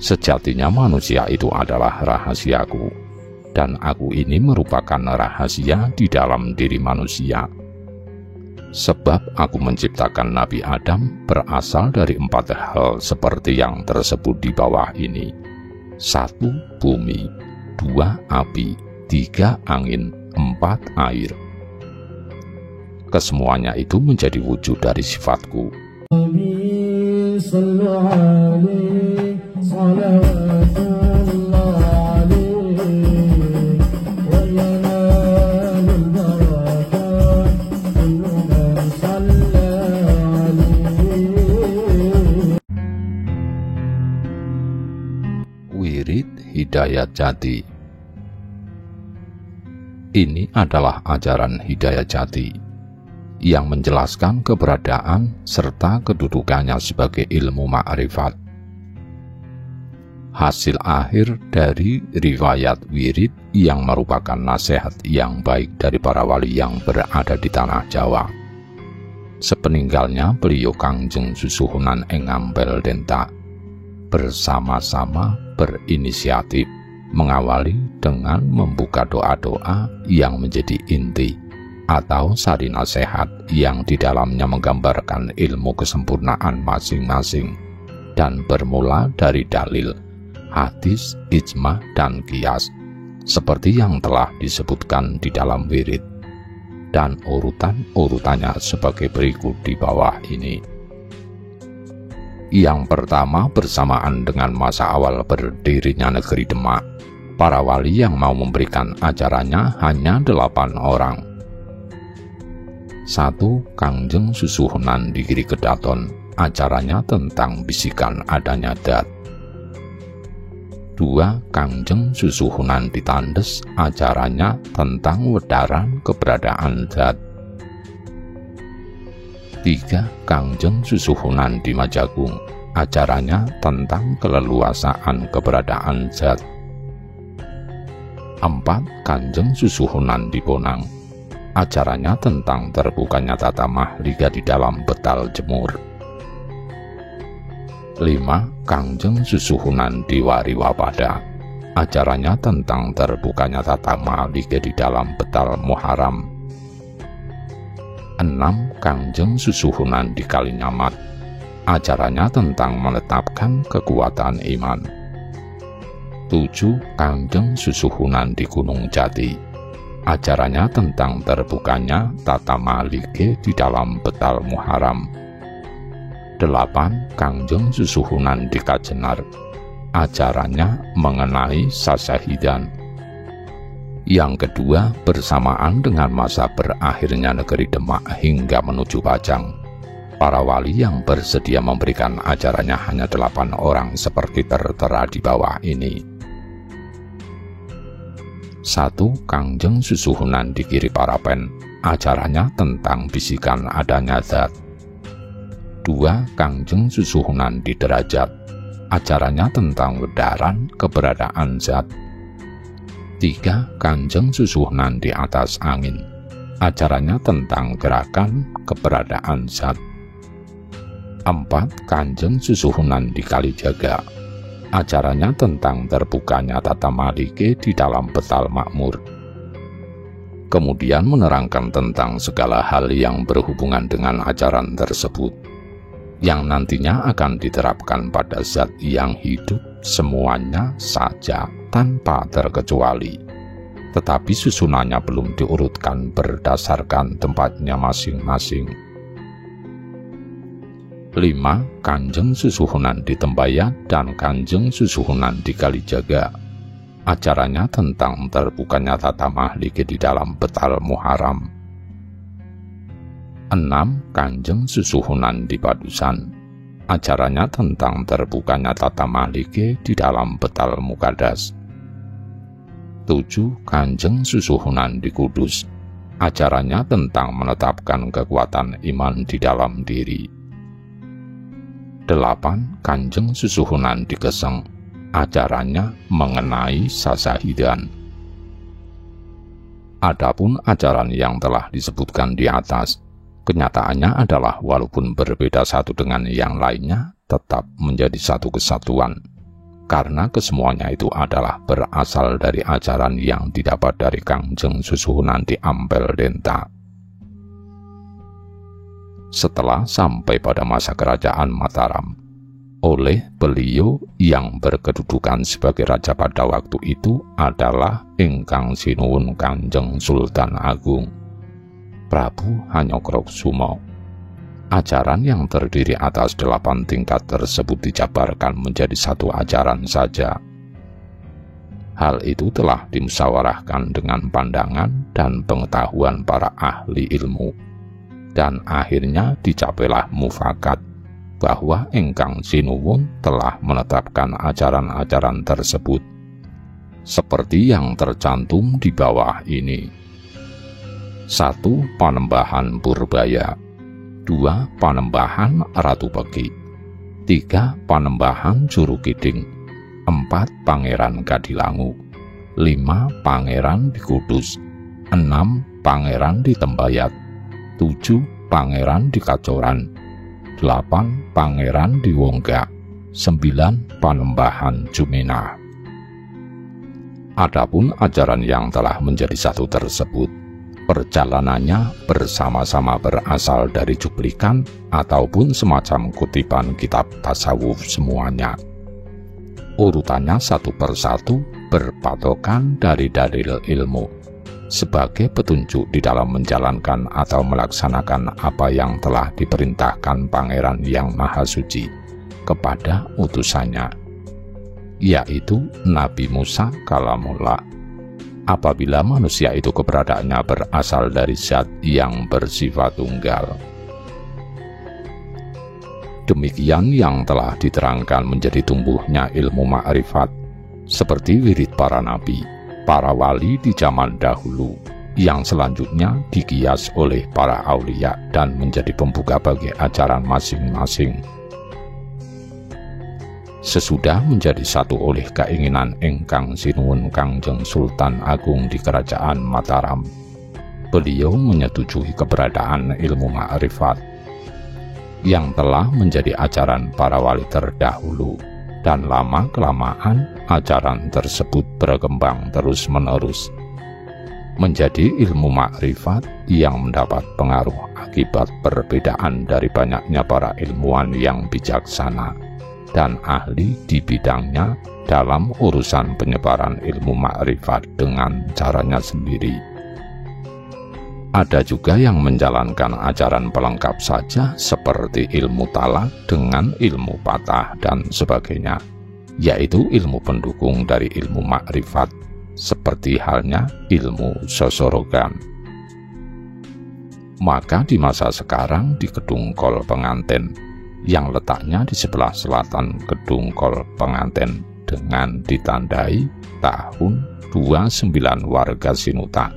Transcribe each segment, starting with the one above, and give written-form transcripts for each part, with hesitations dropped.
Sejatinya manusia itu adalah rahasiaku, dan aku ini merupakan rahasia di dalam diri manusia. Sebab aku menciptakan Nabi Adam berasal dari 4 hal seperti yang tersebut di bawah ini. 1 bumi, 2 api, 3 angin, 4 air. Kesemuanya itu menjadi wujud dari sifatku. Wirid Hidayat Jati. Ini adalah ajaran Hidayat Jati yang menjelaskan keberadaan serta kedudukannya sebagai ilmu ma'rifat. Hasil akhir dari riwayat wirid yang merupakan nasihat yang baik dari para wali yang berada di tanah Jawa. Sepeninggalnya beliau Kangjeng Susuhunan ing Ampel Denta bersama-sama berinisiatif mengawali dengan membuka doa-doa yang menjadi inti atau sari nasihat yang di dalamnya menggambarkan ilmu kesempurnaan masing-masing dan bermula dari dalil, hadis, ijma, dan qiyas seperti yang telah disebutkan di dalam wirid, dan urutannya sebagai berikut di bawah ini. Yang pertama, bersamaan dengan masa awal berdirinya negeri Demak, para wali yang mau memberikan ajarannya hanya 8 orang. 1. Kangjeng Susuhunan di Giri Kedaton, acaranya tentang bisikan adanya dat. 2. Kangjeng Susuhunan di Tandes, acaranya tentang wedaran keberadaan zat. 3. Kangjeng Susuhunan di Majagung, acaranya tentang keleluasaan keberadaan zat. 4. Kangjeng Susuhunan di Bonang, acaranya tentang terbukanya tata mahlika di dalam betal jemur. 5. Kangjeng Susuhunan di Wariwapada, acaranya tentang terbukanya tata mahlika di dalam betal muharam. 6. Kangjeng Susuhunan di Kalinyamat, acaranya tentang menetapkan kekuatan iman. 7. Kangjeng Susuhunan di Gunung Jati, acaranya tentang terbukanya tata malike di dalam betal muharam. 8. Kangjeng Susuhunan di Kajenar, acaranya mengenai sasahidan. Yang kedua, bersamaan dengan masa berakhirnya negeri Demak hingga menuju Pajang, para wali yang bersedia memberikan ajarannya hanya 8 orang seperti tertera di bawah ini. 1. Kangjeng Susuhunan di Giri Parapen, acaranya tentang bisikan adanya zat. 2. Kangjeng Susuhunan di Derajat, acaranya tentang wedaran keberadaan zat. 3. Kangjeng Susuhunan di Atas Angin, acaranya tentang gerakan keberadaan zat. 4. Kangjeng Susuhunan di Kalijaga, acaranya tentang terbukanya tata malike di dalam betal makmur. Kemudian menerangkan tentang segala hal yang berhubungan dengan ajaran tersebut, yang nantinya akan diterapkan pada zat yang hidup semuanya saja tanpa terkecuali, tetapi susunannya belum diurutkan berdasarkan tempatnya masing-masing. 5. Kangjeng Susuhunan di Tembayat dan Kangjeng Susuhunan di Kalijaga, acaranya tentang terbukanya tata mahlike di dalam betal muharam. 6. Kangjeng Susuhunan di Padusan, acaranya tentang terbukanya tata mahlike di dalam betal mukadas. 7. Kangjeng Susuhunan di Kudus, acaranya tentang menetapkan kekuatan iman di dalam diri. 8. Kangjeng Susuhunan di Keseng, acaranya mengenai sasahidan. Adapun ajaran yang telah disebutkan di atas, kenyataannya adalah walaupun berbeda satu dengan yang lainnya, tetap menjadi satu kesatuan, karena kesemuanya itu adalah berasal dari ajaran yang didapat dari Kangjeng Susuhunan di Ampel Denta. Setelah sampai pada masa kerajaan Mataram, oleh beliau yang berkedudukan sebagai raja pada waktu itu adalah Ingkang Sinuwun Kanjeng Sultan Agung Prabu Hanyokrokusumo. Ajaran yang terdiri atas 8 tingkat tersebut dijabarkan menjadi satu ajaran saja. Hal itu telah dimusyawarahkan dengan pandangan dan pengetahuan para ahli ilmu, dan akhirnya dicapailah mufakat bahwa Ingkang Sinuwun telah menetapkan ajaran-ajaran tersebut seperti yang tercantum di bawah ini. 1. Panembahan Purbaya. 2. Panembahan Ratu Peki. 3. Panembahan Juru Kiding. 4. Pangeran Kadilangu. 5. Pangeran di Kudus. 6. Pangeran di Tembayat. 7. Pangeran di Kacoran. 8. Pangeran di Wongga. 9. Panembahan Jumena. Adapun ajaran yang telah menjadi satu tersebut, perjalanannya bersama-sama berasal dari cuplikan ataupun semacam kutipan kitab tasawuf semuanya. Urutannya satu persatu berpatokan dari dalil ilmu, sebagai petunjuk di dalam menjalankan atau melaksanakan apa yang telah diperintahkan Pangeran yang Maha Suci kepada utusannya, yaitu Nabi Musa kalamullah. Apabila manusia itu keberadaannya berasal dari zat yang bersifat tunggal. Demikian yang telah diterangkan menjadi tumbuhnya ilmu ma'rifat, seperti wirid para nabi, para wali di zaman dahulu, yang selanjutnya dikias oleh para aulia dan menjadi pembuka bagi ajaran masing-masing. Sesudah menjadi satu oleh keinginan Ingkang Sinuwun Kangjeng Sultan Agung di Kerajaan Mataram, beliau menyetujui keberadaan ilmu ma'rifat yang telah menjadi ajaran para wali terdahulu, dan lama-kelamaan ajaran tersebut berkembang terus-menerus menjadi ilmu ma'rifat yang mendapat pengaruh akibat perbedaan dari banyaknya para ilmuwan yang bijaksana dan ahli di bidangnya dalam urusan penyebaran ilmu ma'rifat dengan caranya sendiri. Ada juga yang menjalankan ajaran pelengkap saja seperti ilmu talak dengan ilmu patah dan sebagainya, yaitu ilmu pendukung dari ilmu ma'rifat, seperti halnya ilmu sosorogan. Maka di masa sekarang di Gedung Kol Penganten, yang letaknya di sebelah selatan Gedung Kol Penganten dengan ditandai tahun 29 warga Sinuta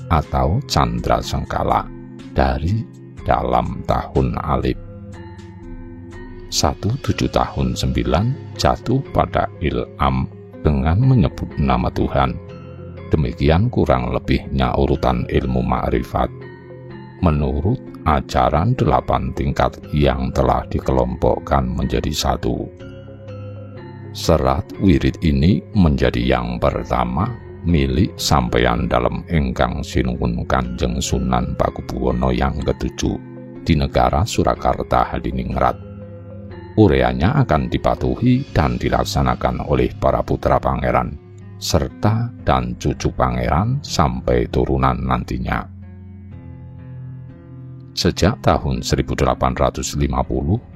atau Candra Sengkala dari dalam tahun Alif 17 tahun 9 jatuh pada Ilham dengan menyebut nama Tuhan. Demikian kurang lebihnya urutan ilmu ma'rifat menurut ajaran 8 tingkat yang telah dikelompokkan menjadi satu. Serat wirid ini menjadi yang pertama milik sampeyan dalam Ingkang Sinuwun Kanjeng Sunan Pakubuwono yang ke-7 di negara Surakarta Hadiningrat. Ureanya akan dipatuhi dan dilaksanakan oleh para putra pangeran serta dan cucu pangeran sampai turunan nantinya. Sejak tahun 1850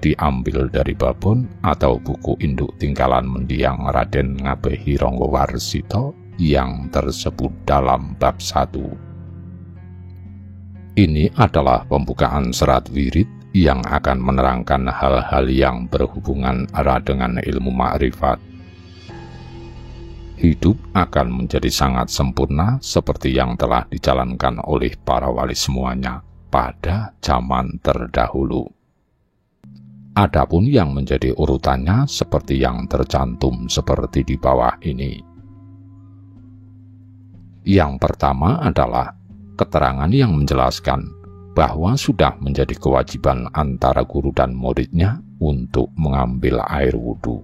diambil dari babon atau buku induk tinggalan mendiang Raden Ngabehi Ranggawarsita yang tersebut dalam bab 1. Ini adalah pembukaan serat wirid yang akan menerangkan hal-hal yang berhubungan erat dengan ilmu ma'rifat. Hidup akan menjadi sangat sempurna seperti yang telah dijalankan oleh para wali semuanya pada zaman terdahulu. Adapun yang menjadi urutannya seperti yang tercantum seperti di bawah ini. Yang pertama adalah keterangan yang menjelaskan bahwa sudah menjadi kewajiban antara guru dan muridnya untuk mengambil air wudhu.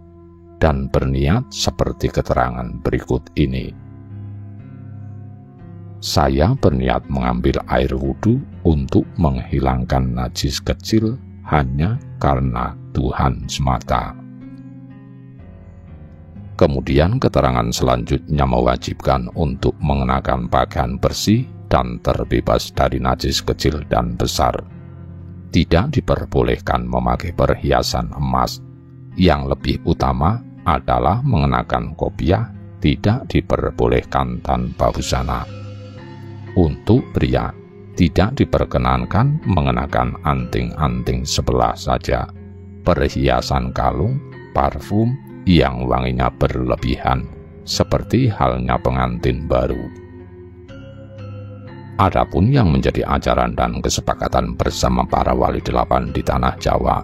dan berniat seperti keterangan berikut ini. Saya berniat mengambil air wudhu untuk menghilangkan najis kecil hanya karena Tuhan semata. Kemudian keterangan selanjutnya mewajibkan untuk mengenakan pakaian bersih dan terbebas dari najis kecil dan besar. Tidak diperbolehkan memakai perhiasan emas. Yang lebih utama adalah mengenakan kopiah, tidak diperbolehkan tanpa busana. Untuk pria, tidak diperkenankan mengenakan anting-anting sebelah saja, perhiasan kalung, parfum yang wanginya berlebihan, seperti halnya pengantin baru. Adapun yang menjadi ajaran dan kesepakatan bersama para wali 8 di tanah Jawa,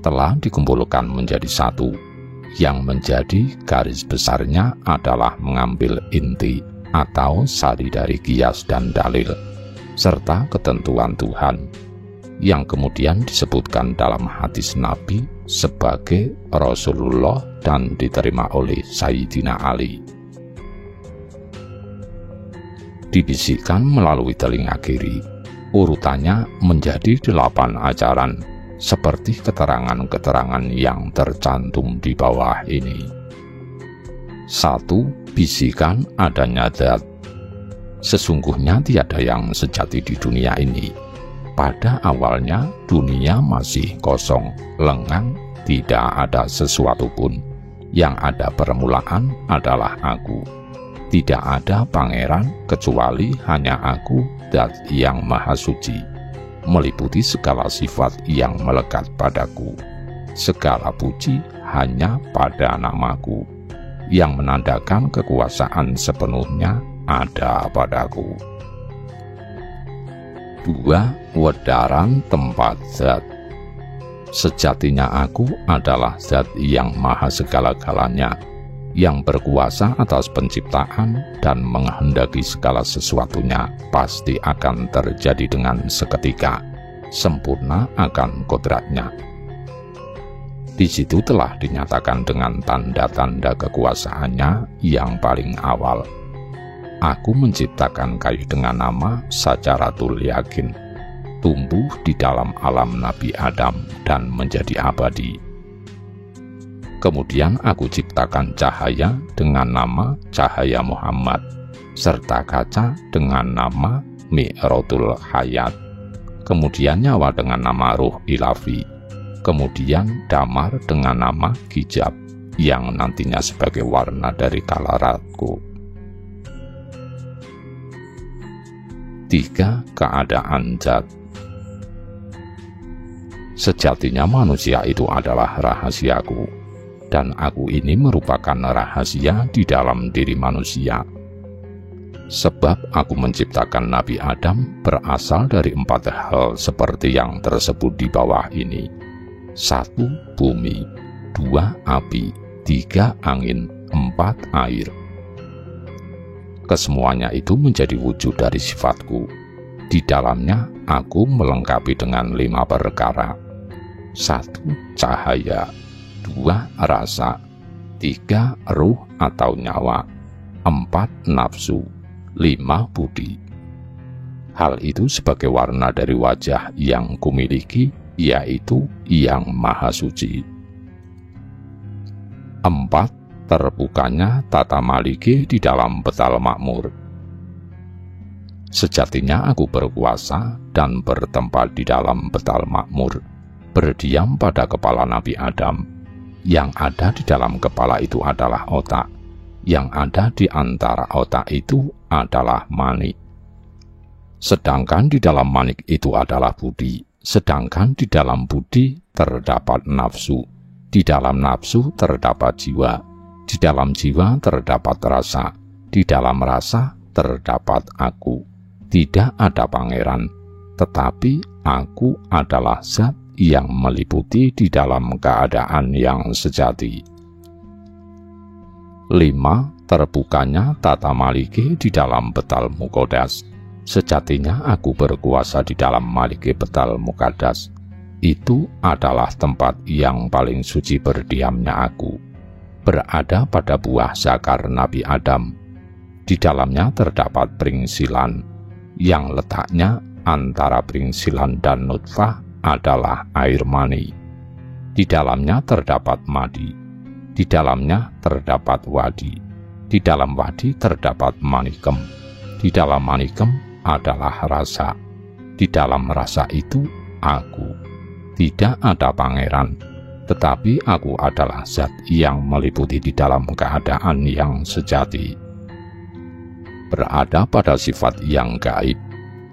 telah dikumpulkan menjadi satu, yang menjadi garis besarnya adalah mengambil inti atau sari dari qiyas dan dalil, serta ketentuan Tuhan, yang kemudian disebutkan dalam hadis Nabi sebagai Rasulullah dan diterima oleh Sayyidina Ali. Dibisikkan melalui telinga kiri, urutannya menjadi 8 ajaran, seperti keterangan-keterangan yang tercantum di bawah ini. 1. Bisikan adanya zat. Sesungguhnya tiada yang sejati di dunia ini. Pada awalnya dunia masih kosong, lengang, tidak ada sesuatu pun. Yang ada permulaan adalah aku. Tidak ada pangeran kecuali hanya aku, zat yang maha suci, meliputi segala sifat yang melekat padaku. Segala puji hanya pada namaku, yang menandakan kekuasaan sepenuhnya ada padaku. 2. Wedaran tempat zat. Sejatinya aku adalah zat yang maha segala-galanya, yang berkuasa atas penciptaan dan menghendaki segala sesuatunya pasti akan terjadi dengan seketika, sempurna akan kodratnya. Di situ telah dinyatakan dengan tanda-tanda kekuasaannya yang paling awal. Aku menciptakan kayu dengan nama Syajaratul Yakin, tumbuh di dalam alam Nabi Adam dan menjadi abadi. Kemudian aku ciptakan cahaya dengan nama Cahaya Muhammad, serta kaca dengan nama Mi'ratul Hayat, kemudian nyawa dengan nama Ruh Ilafi, kemudian damar dengan nama Hijab, yang nantinya sebagai warna dari kalaratku. 3. Keadaan zat. Sejatinya manusia itu adalah rahasiaku, dan aku ini merupakan rahasia di dalam diri manusia. Sebab aku menciptakan Nabi Adam berasal dari 4 hal seperti yang tersebut di bawah ini. 1. Bumi, 2. Api, 3. Angin, 4. Air. Kesemuanya itu menjadi wujud dari sifatku. Di dalamnya aku melengkapi dengan 5 perkara. 1. Cahaya, 2. Rasa, 3. Ruh atau nyawa, 4. Nafsu, 5. Budi. Hal itu sebagai warna dari wajah yang kumiliki, yaitu yang maha suci. 4. Terbukanya tata maliki di dalam betal makmur. Sejatinya aku berkuasa dan bertempat di dalam betal makmur, berdiam pada kepala Nabi Adam. Yang ada di dalam kepala itu adalah otak, yang ada di antara otak itu adalah manik. Sedangkan di dalam manik itu adalah budi, sedangkan di dalam budi terdapat nafsu, di dalam nafsu terdapat jiwa, di dalam jiwa terdapat rasa, di dalam rasa terdapat aku. Tidak ada pangeran, tetapi aku adalah zat yang meliputi di dalam keadaan yang sejati. 5. Terbukanya tata maliki di dalam betal muqaddas. Sejatinya aku berkuasa di dalam maliki betal muqaddas. Itu adalah tempat yang paling suci berdiamnya aku. berada pada buah zakar Nabi Adam. Di dalamnya terdapat pringsilan, yang letaknya antara pringsilan dan nutfah adalah air mani. Di dalamnya terdapat madi, di dalamnya terdapat wadi, di dalam wadi terdapat manikem, di dalam manikem adalah rasa, di dalam rasa itu aku. Tidak ada pangeran, tetapi aku adalah zat yang meliputi di dalam keadaan yang sejati. Berada pada sifat yang gaib,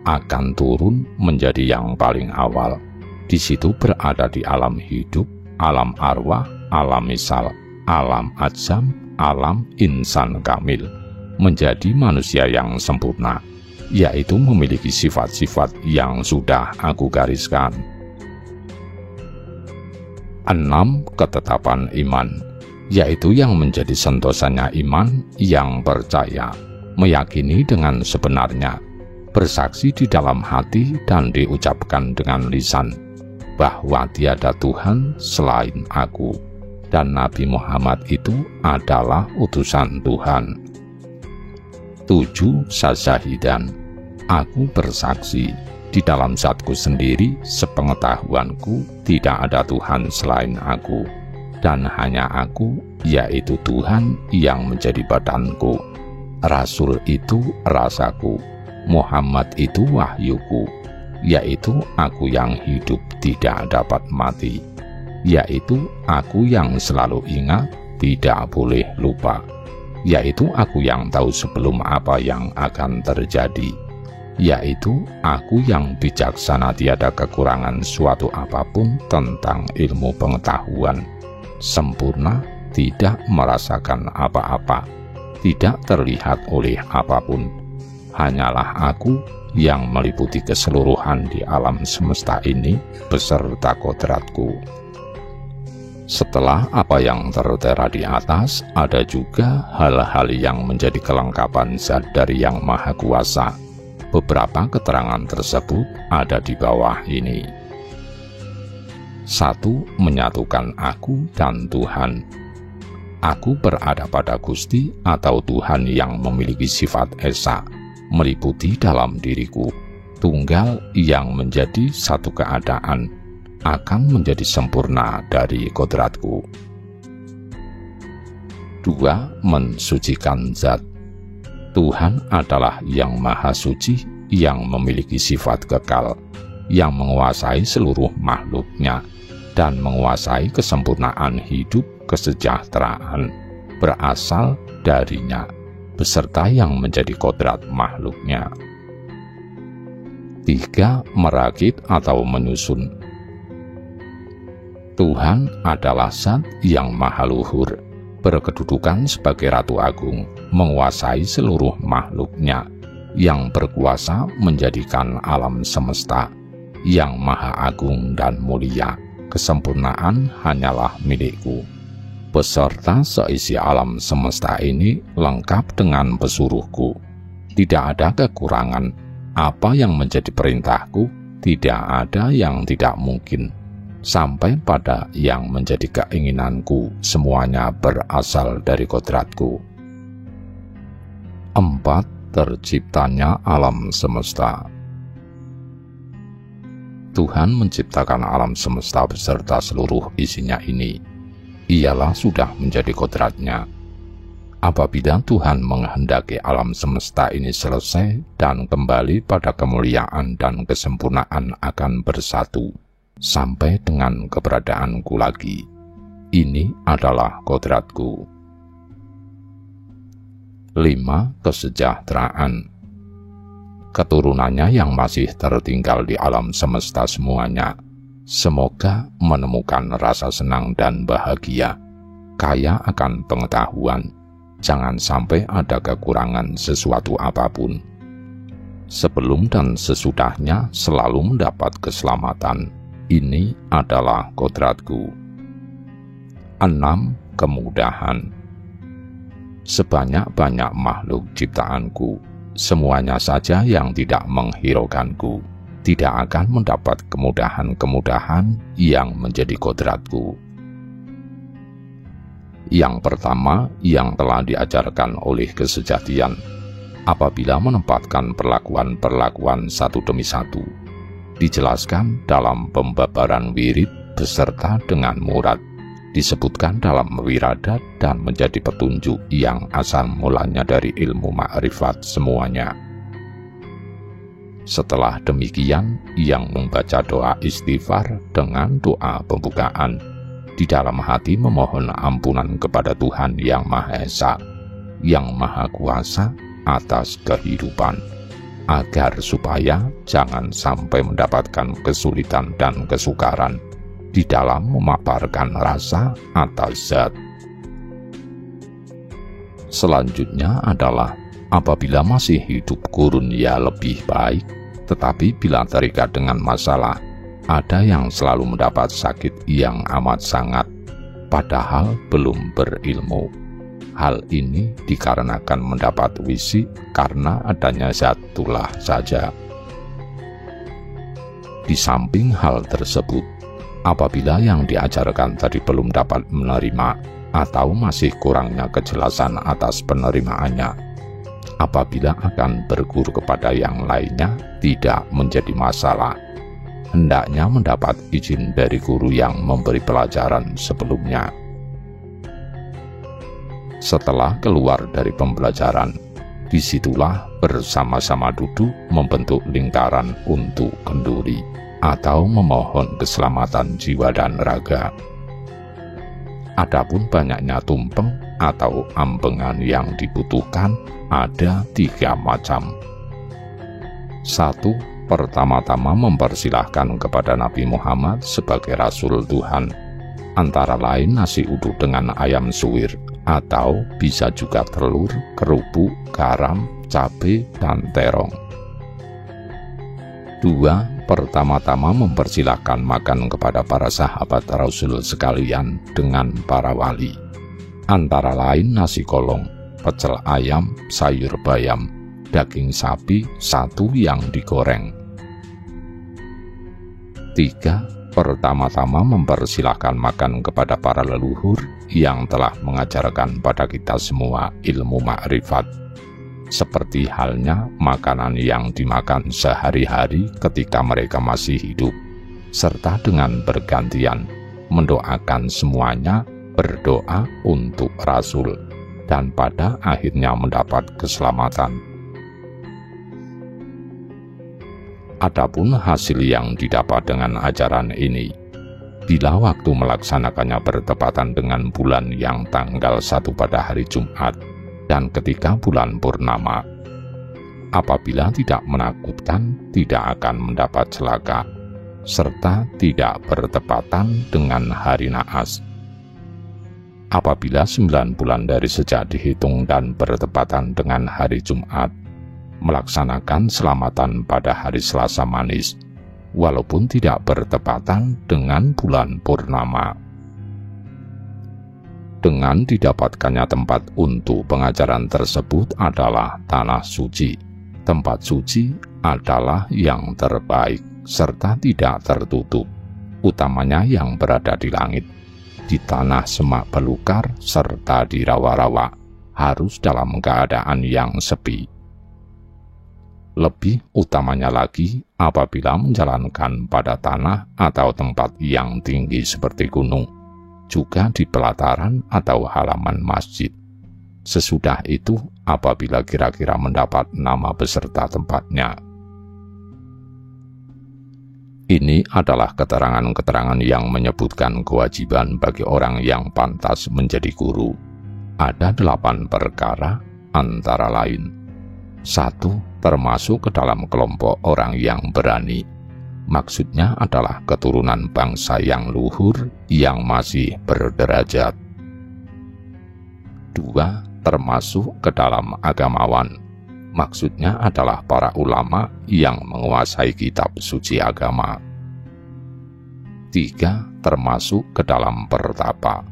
akan turun menjadi yang paling awal. Di situ berada di alam hidup, alam arwah, alam misal, alam ajam, alam insan kamil, menjadi manusia yang sempurna, yaitu memiliki sifat-sifat yang sudah aku gariskan. 6. Ketetapan iman, yaitu yang menjadi sentosannya iman yang percaya, meyakini dengan sebenarnya, bersaksi di dalam hati dan diucapkan dengan lisan, bahwa tiada Tuhan selain aku, dan Nabi Muhammad itu adalah utusan Tuhan. 7. Sasyahidan, aku bersaksi di dalam zatku sendiri, sepengetahuanku tidak ada Tuhan selain aku, dan hanya aku, yaitu Tuhan yang menjadi badanku. Rasul itu rasaku, Muhammad itu wahyuku, yaitu aku yang hidup tidak dapat mati, yaitu aku yang selalu ingat, tidak boleh lupa, yaitu aku yang tahu sebelum apa yang akan terjadi, yaitu aku yang bijaksana tiada kekurangan suatu apapun tentang ilmu pengetahuan, sempurna, tidak merasakan apa-apa, tidak terlihat oleh apapun, hanyalah aku yang meliputi keseluruhan di alam semesta ini beserta kodratku. Setelah apa yang tertera di atas, ada juga hal-hal yang menjadi kelengkapan zat dari Yang Maha Kuasa. Beberapa keterangan tersebut ada di bawah ini. 1. Menyatukan aku dan Tuhan. Aku berada pada Gusti atau Tuhan yang memiliki sifat esa, meliputi dalam diriku, tunggal yang menjadi satu keadaan, akan menjadi sempurna dari kodratku. 2. Mensucikan zat. Tuhan adalah yang maha suci, yang memiliki sifat kekal, yang menguasai seluruh makhluknya, dan menguasai kesempurnaan hidup kesejahteraan, berasal darinya, beserta yang menjadi kodrat makhluknya. 3. Merakit atau menyusun. Tuhan adalah zat yang maha luhur, berkedudukan sebagai Ratu Agung, menguasai seluruh makhluknya, yang berkuasa menjadikan alam semesta, yang maha agung dan mulia, kesempurnaan hanyalah milikku. Beserta seisi alam semesta ini lengkap dengan pesuruhku. Tidak ada kekurangan. Apa yang menjadi perintahku, tidak ada yang tidak mungkin. Sampai pada yang menjadi keinginanku, semuanya berasal dari kodratku. 4. Terciptanya alam semesta. Tuhan menciptakan alam semesta beserta seluruh isinya ini. Ialah sudah menjadi kodratnya. Apabila Tuhan menghendaki alam semesta ini selesai dan kembali pada kemuliaan dan kesempurnaan akan bersatu, sampai dengan keberadaanku lagi. Ini adalah kodratku. 5. Kesejahteraan. Keturunannya yang masih tertinggal di alam semesta semuanya, semoga menemukan rasa senang dan bahagia, kaya akan pengetahuan, jangan sampai ada kekurangan sesuatu apapun. Sebelum dan sesudahnya selalu mendapat keselamatan. Ini adalah kodratku. 6. Kemudahan. Sebanyak-banyak makhluk ciptaanku, semuanya saja yang tidak menghiraukanku, tidak akan mendapat kemudahan-kemudahan yang menjadi kodratku. Yang pertama yang telah diajarkan oleh kesejatian, apabila menempatkan perlakuan-perlakuan satu demi satu, dijelaskan dalam pembabaran wirid beserta dengan murad, disebutkan dalam wiradat dan menjadi petunjuk yang asal mulanya dari ilmu ma'rifat semuanya. Setelah demikian, yang membaca doa istighfar dengan doa pembukaan, di dalam hati memohon ampunan kepada Tuhan Yang Maha Esa, Yang Maha Kuasa atas kehidupan, agar supaya jangan sampai mendapatkan kesulitan dan kesukaran di dalam memaparkan rasa atas zat. Selanjutnya adalah apabila masih hidup kurun ya lebih baik, tetapi bila terikat dengan masalah, ada yang selalu mendapat sakit yang amat sangat, padahal belum berilmu. Hal ini dikarenakan mendapat wisi karena adanya zatulah saja. Di samping hal tersebut, apabila yang diajarkan tadi belum dapat menerima atau masih kurangnya kejelasan atas penerimaannya, apabila akan berguru kepada yang lainnya tidak menjadi masalah. Hendaknya mendapat izin dari guru yang memberi pelajaran sebelumnya. Setelah keluar dari pembelajaran, disitulah bersama-sama duduk membentuk lingkaran untuk kenduri atau memohon keselamatan jiwa dan raga. Adapun banyaknya tumpeng atau ambengan yang dibutuhkan ada 3 macam. 1. Pertama-tama mempersilahkan kepada Nabi Muhammad sebagai Rasul Tuhan, antara lain nasi uduk dengan ayam suwir, atau bisa juga telur, kerupuk, garam, cabai, dan terong. 2. Pertama-tama mempersilahkan makan kepada para sahabat Rasul sekalian dengan para wali, antara lain nasi kolong, pecel ayam, sayur bayam, daging sapi 1 yang digoreng. 3. Pertama-tama mempersilahkan makan kepada para leluhur yang telah mengajarkan pada kita semua ilmu makrifat, seperti halnya makanan yang dimakan sehari-hari ketika mereka masih hidup, serta dengan bergantian mendoakan semuanya berdoa untuk Rasul, dan pada akhirnya mendapat keselamatan. Adapun hasil yang didapat dengan ajaran ini, bila waktu melaksanakannya bertepatan dengan bulan yang tanggal 1 pada hari Jumat dan ketika bulan purnama, apabila tidak menakutkan, tidak akan mendapat celaka, serta tidak bertepatan dengan hari naas. Apabila 9 bulan dari sejak dihitung dan bertepatan dengan hari Jumat, melaksanakan selamatan pada hari Selasa manis, walaupun tidak bertepatan dengan bulan purnama. Dengan didapatkannya tempat untuk pengajaran tersebut adalah tanah suci. Tempat suci adalah yang terbaik serta tidak tertutup, utamanya yang berada di langit, di tanah semak belukar serta di rawa-rawa, harus dalam keadaan yang sepi. Lebih utamanya lagi apabila menjalankan pada tanah atau tempat yang tinggi seperti gunung, juga di pelataran atau halaman masjid. Sesudah itu apabila kira-kira mendapat nama beserta tempatnya. Ini adalah keterangan-keterangan yang menyebutkan kewajiban bagi orang yang pantas menjadi guru. Ada 8 perkara, antara lain: 1. Termasuk ke dalam kelompok orang yang berani. Maksudnya adalah keturunan bangsa yang luhur yang masih berderajat. 2. Termasuk ke dalam agamawan. Maksudnya adalah para ulama yang menguasai kitab suci agama. 3. Termasuk ke dalam pertapa.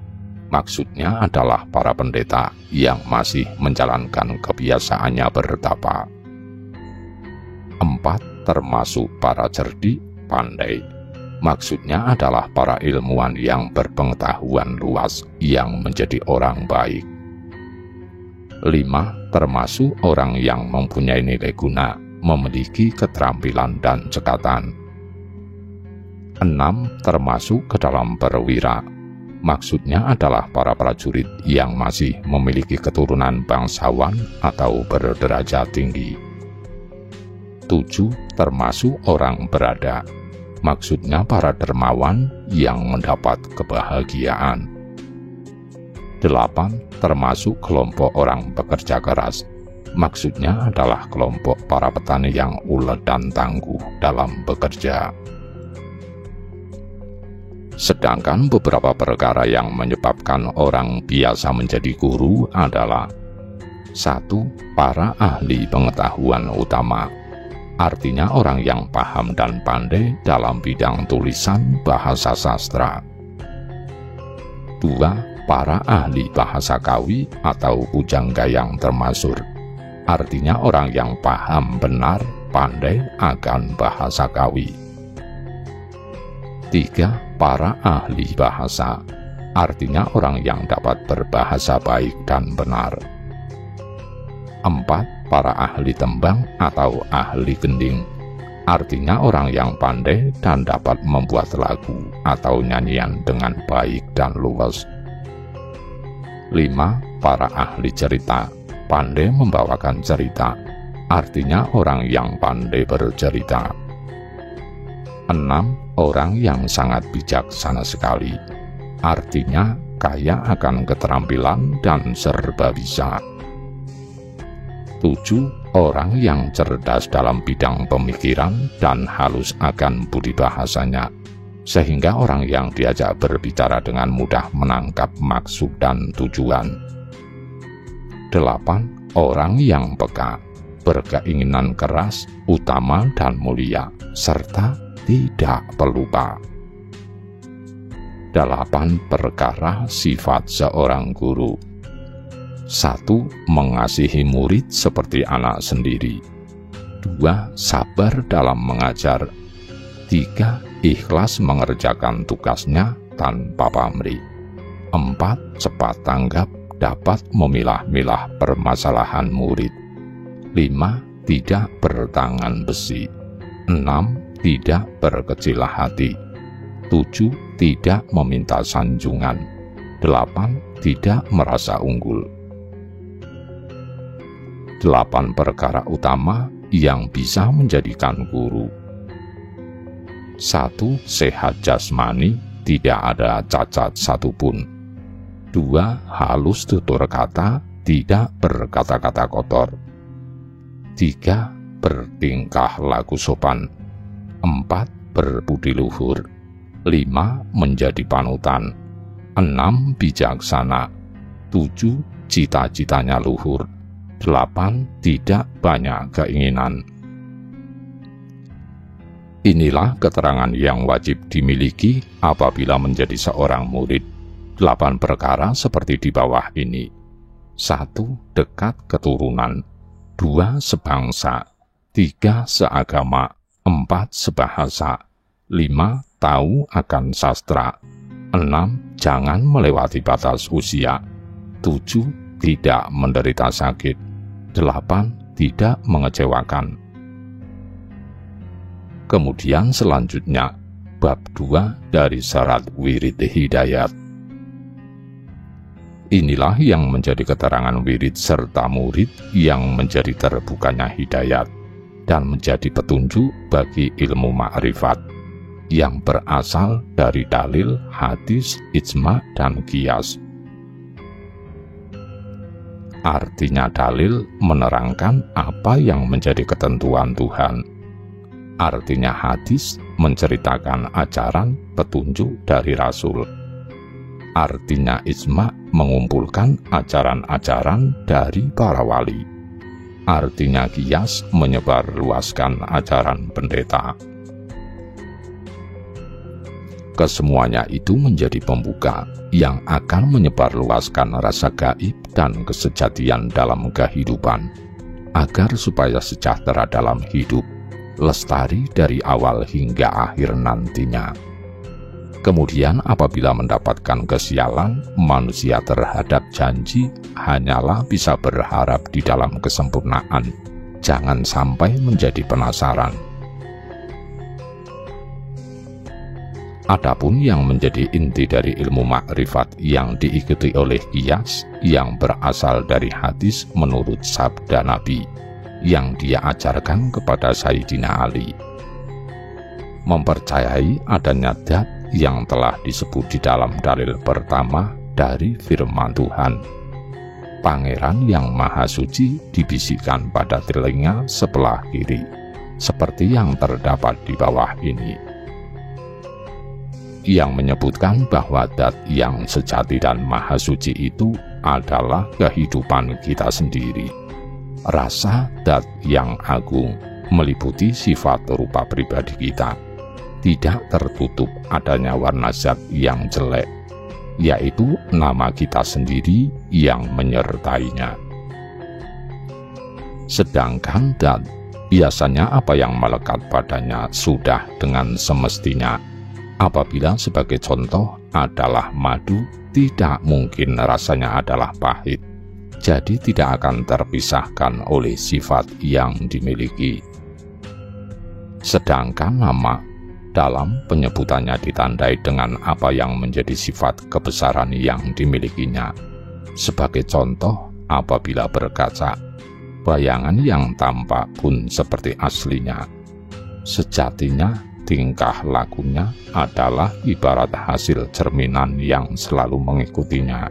Maksudnya adalah para pendeta yang masih menjalankan kebiasaannya bertapa. 4. Termasuk para cerdik, pandai. Maksudnya adalah para ilmuwan yang berpengetahuan luas yang menjadi orang baik. 5. Termasuk orang yang mempunyai nilai guna, memiliki keterampilan dan cekatan. 6. Termasuk ke dalam perwira. Maksudnya adalah para prajurit yang masih memiliki keturunan bangsawan atau berderajat tinggi. 7. Termasuk orang berada. Maksudnya para dermawan yang mendapat kebahagiaan. 8. Termasuk kelompok orang pekerja keras. Maksudnya adalah kelompok para petani yang ulet dan tangguh dalam bekerja. Sedangkan beberapa perkara yang menyebabkan orang biasa menjadi guru adalah: 1. Para ahli pengetahuan utama. Artinya orang yang paham dan pandai dalam bidang tulisan bahasa sastra. 2. Para ahli bahasa kawi atau pujangga termasur. Artinya orang yang paham benar, pandai akan bahasa kawi. 3. Para ahli bahasa. Artinya orang yang dapat berbahasa baik dan benar. 4. Para ahli tembang atau ahli gending. Artinya orang yang pandai dan dapat membuat lagu atau nyanyian dengan baik dan luwes. 5. Para ahli cerita. Pandai membawakan cerita. Artinya orang yang pandai bercerita. 6. Orang yang sangat bijaksana sekali. Artinya kaya akan keterampilan dan serba bisa. 7. Orang yang cerdas dalam bidang pemikiran dan halus akan budi bahasanya, sehingga orang yang diajak berbicara dengan mudah menangkap maksud dan tujuan. 8. Orang yang peka, berkeinginan keras, utama dan mulia, serta tidak pelupa. 8 perkara sifat seorang guru. 1. Mengasihi murid seperti anak sendiri. 2. Sabar dalam mengajar. 3. Ikhlas mengerjakan tugasnya tanpa pamrih. 4. Cepat tanggap, dapat memilah-milah permasalahan murid. 5. Tidak bertangan besi. 6. Tidak berkecil hati. 7. Tidak meminta sanjungan. 8. Tidak merasa unggul. 8 perkara utama yang bisa menjadikan guru. 1. Sehat jasmani, tidak ada cacat satupun. 2. Halus tutur kata, tidak berkata-kata kotor. 3. Bertingkah laku sopan. 4. Berbudi luhur. 5. Menjadi panutan. 6. Bijaksana. 7. Cita-citanya luhur. 8. Tidak banyak keinginan. Inilah keterangan yang wajib dimiliki apabila menjadi seorang murid. 8 perkara seperti di bawah ini. 1. Dekat keturunan. 2. Sebangsa. 3. Seagama. 4. Sebahasa. 5. Tahu akan sastra. 6. Jangan melewati batas usia. 7. Tidak menderita sakit. 8. Tidak mengecewakan. Kemudian selanjutnya, bab 2 dari syarat wirid hidayat. Inilah yang menjadi keterangan wirid serta murid yang menjadi terbukanya hidayat dan menjadi petunjuk bagi ilmu ma'rifat yang berasal dari dalil, hadis, ijma, dan qiyas. Artinya dalil menerangkan apa yang menjadi ketentuan Tuhan. Artinya hadis menceritakan ajaran petunjuk dari Rasul. Artinya ijma mengumpulkan ajaran-ajaran dari para wali. Artinya qiyas menyebarluaskan ajaran pendeta. Kesemuanya itu menjadi pembuka yang akan menyebarluaskan rasa gaib dan kesejatian dalam kehidupan, agar supaya sejahtera dalam hidup, lestari dari awal hingga akhir nantinya. Kemudian apabila mendapatkan kesialan, manusia terhadap janji hanyalah bisa berharap di dalam kesempurnaan. Jangan sampai menjadi penasaran. Adapun yang menjadi inti dari ilmu makrifat yang diikuti oleh qiyas yang berasal dari hadis menurut sabda Nabi yang dia ajarkan kepada Sayyidina Ali. Mempercayai adanya zat yang telah disebut di dalam dalil pertama dari firman Tuhan. Pangeran yang Maha Suci dibisikkan pada telinga sebelah kiri, seperti yang terdapat di bawah ini, yang menyebutkan bahwa zat yang sejati dan Maha Suci itu adalah kehidupan kita sendiri. Rasa zat yang agung meliputi sifat rupa pribadi kita. Tidak tertutup adanya warna zat yang jelek, yaitu nama kita sendiri yang menyertainya. Sedangkan zat, biasanya apa yang melekat padanya sudah dengan semestinya. Apabila sebagai contoh adalah madu, tidak mungkin rasanya adalah pahit. Jadi tidak akan terpisahkan oleh sifat yang dimiliki. Sedangkan nama dalam penyebutannya ditandai dengan apa yang menjadi sifat kebesaran yang dimilikinya. Sebagai contoh, apabila berkaca, bayangan yang tampak pun seperti aslinya. Sejatinya, tingkah lakunya adalah ibarat hasil cerminan yang selalu mengikutinya.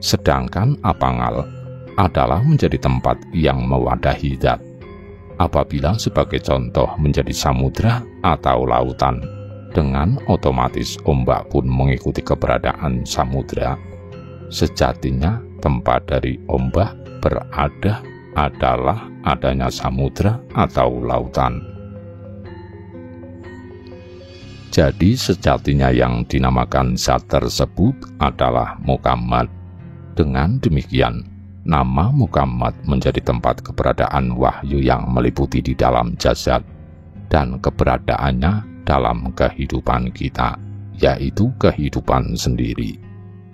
Sedangkan apangal adalah menjadi tempat yang mewadahi zat. Apabila sebagai contoh menjadi samudra atau lautan, dengan otomatis ombak pun mengikuti keberadaan samudra. Sejatinya tempat dari ombak berada adalah adanya samudra atau lautan. Jadi sejatinya yang dinamakan zat tersebut adalah Muhammad. Dengan demikian, nama Muhammad menjadi tempat keberadaan wahyu yang meliputi di dalam jasad dan keberadaannya dalam kehidupan kita, yaitu kehidupan sendiri.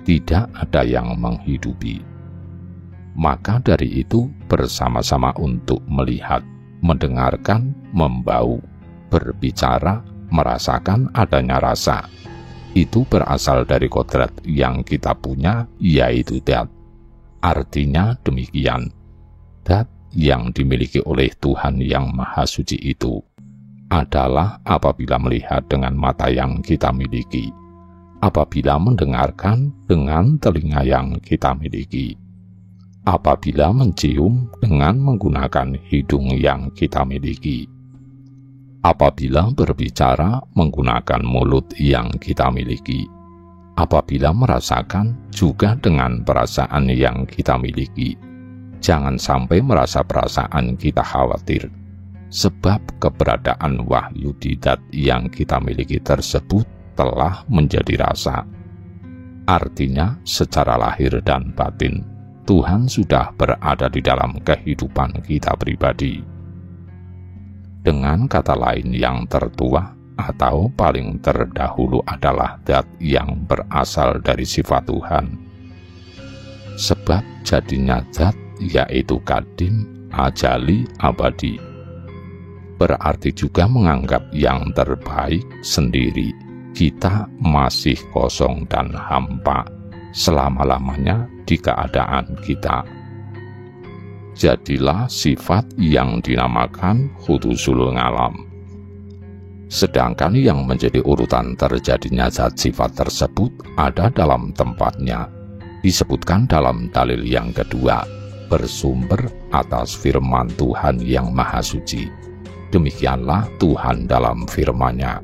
Tidak ada yang menghidupi. Maka dari itu bersama-sama untuk melihat, mendengarkan, membau, berbicara, merasakan adanya rasa. Itu berasal dari kodrat yang kita punya, yaitu zat. Artinya demikian, zat yang dimiliki oleh Tuhan yang Maha Suci itu adalah apabila melihat dengan mata yang kita miliki, apabila mendengarkan dengan telinga yang kita miliki, apabila mencium dengan menggunakan hidung yang kita miliki, apabila berbicara menggunakan mulut yang kita miliki, apabila merasakan juga dengan perasaan yang kita miliki. Jangan sampai merasa perasaan kita khawatir, sebab keberadaan wahyu di zat yang kita miliki tersebut telah menjadi rasa. Artinya secara lahir dan batin, Tuhan sudah berada di dalam kehidupan kita pribadi. Dengan kata lain, yang tertua atau paling terdahulu adalah zat yang berasal dari sifat Tuhan. Sebab jadinya zat yaitu kadim, ajali, abadi. Berarti juga menganggap yang terbaik sendiri. Kita masih kosong dan hampa selama-lamanya di keadaan kita. Jadilah sifat yang dinamakan hudusul ngalam. Sedangkan yang menjadi urutan terjadinya zat sifat tersebut ada dalam tempatnya, disebutkan dalam dalil yang kedua, bersumber atas firman Tuhan yang Maha Suci. Demikianlah Tuhan dalam firman-Nya.